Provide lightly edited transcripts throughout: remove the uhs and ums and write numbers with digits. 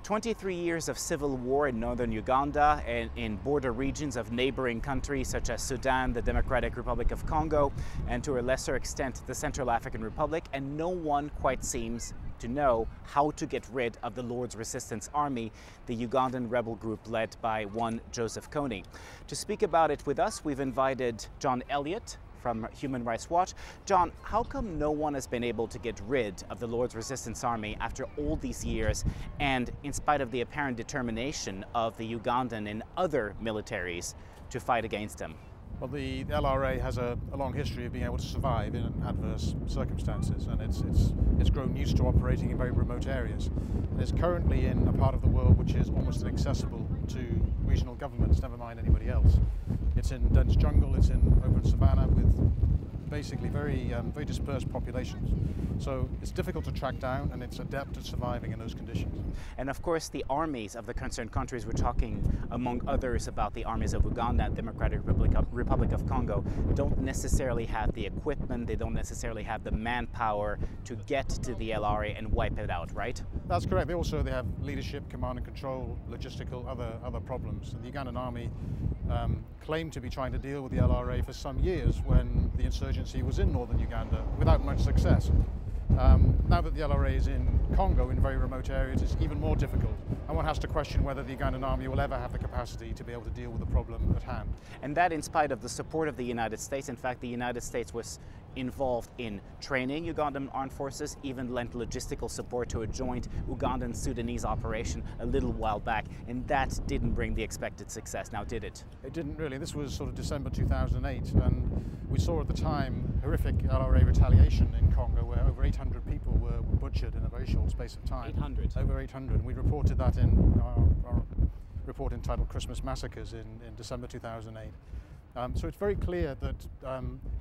23 years of civil war in northern Uganda and in border regions of neighboring countries such as Sudan, the Democratic Republic of Congo, and to a lesser extent the Central African Republic, and no one quite seems to know how to get rid of the Lord's Resistance Army, the Ugandan rebel group led by one Joseph Kony. To speak about it with us, we've invited John Elliott from Human Rights Watch. John, how come no one has been able to get rid of the Lord's Resistance Army after all these years, and in spite of the apparent determination of the Ugandan and other militaries to fight against them? Well, the LRA has a long history of being able to survive in adverse circumstances, and it's grown used to operating in very remote areas. It's currently in a part of the world which is almost inaccessible to regional governments, never mind anybody else. It's in dense jungle, it's in open savanna with basically very dispersed populations. So it's difficult to track down, and it's adept at surviving in those conditions. And of course the armies of the concerned countries, we're talking among others about the armies of Uganda, Democratic Republic of Congo, don't necessarily have the equipment, they don't necessarily have the manpower to get to the LRA and wipe it out, right? That's correct. They have leadership, command and control, logistical, other problems. And the Ugandan army claimed to be trying to deal with the LRA for some years when the insurgency was in northern Uganda without much success. Now that the LRA is in Congo, in very remote areas, it's even more difficult. And one has to question whether the Ugandan army will ever have the capacity to be able to deal with the problem at hand. And that in spite of the support of the United States. In fact, the United States was involved in training Ugandan armed forces, even lent logistical support to a joint Ugandan-Sudanese operation a little while back, and that didn't bring the expected success, now did it? It didn't really. This was sort of December 2008, and we saw at the time horrific LRA retaliation in Congo, where over 800 people were butchered in a very short space of time. 800? Over 800, and we reported that in our report entitled Christmas Massacres in December 2008. So it's very clear that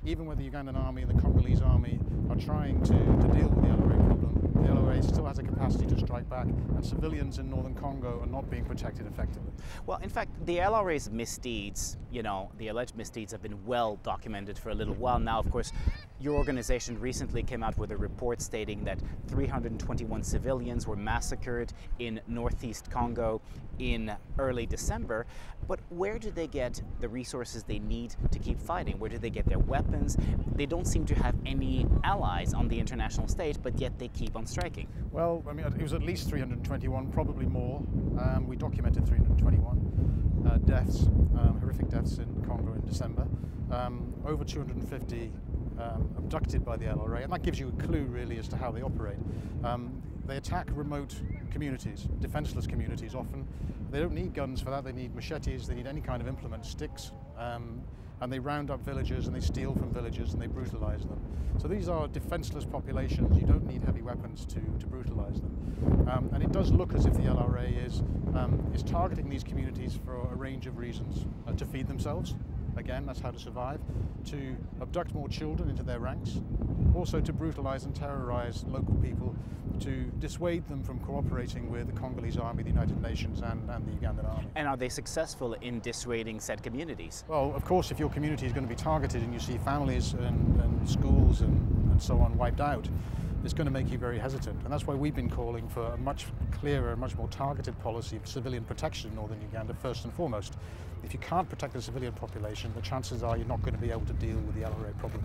even when the Ugandan army and the Congolese army are trying to deal with the LRA problem, the LRA still has a capacity to strike back, and civilians in northern Congo are not being protected effectively. Well, in fact, the LRA's misdeeds, the alleged misdeeds, have been well documented for a little while now. Of course, your organization recently came out with a report stating that 321 civilians were massacred in northeast Congo in early December. But where do they get the resources they need to keep fighting? Where do they get their weapons? They don't seem to have any allies on the international stage, but yet they keep on striking. Well, I mean, it was at least 321, probably more. We documented 321 deaths, horrific deaths in Congo in December. Over 250 abducted by the LRA, and that gives you a clue really as to how they operate. They attack remote communities, defenseless communities often. They don't need guns for that, they need machetes, they need any kind of implement, sticks, and they round up villagers and they steal from villagers and they brutalize them. So these are defenseless populations, you don't need heavy weapons to brutalize them. And it does look as if the LRA is targeting these communities for a range of reasons. To feed themselves, again, that's how to survive, to abduct more children into their ranks, also to brutalize and terrorize local people, to dissuade them from cooperating with the Congolese army, the United Nations, and the Ugandan army. And are they successful in dissuading said communities? Well, of course, if your community is going to be targeted and you see families and schools and so on wiped out, it's going to make you very hesitant. And that's why we've been calling for a much clearer, much more targeted policy of civilian protection in northern Uganda first and foremost. If you can't protect the civilian population, the chances are you're not going to be able to deal with the LRA problem.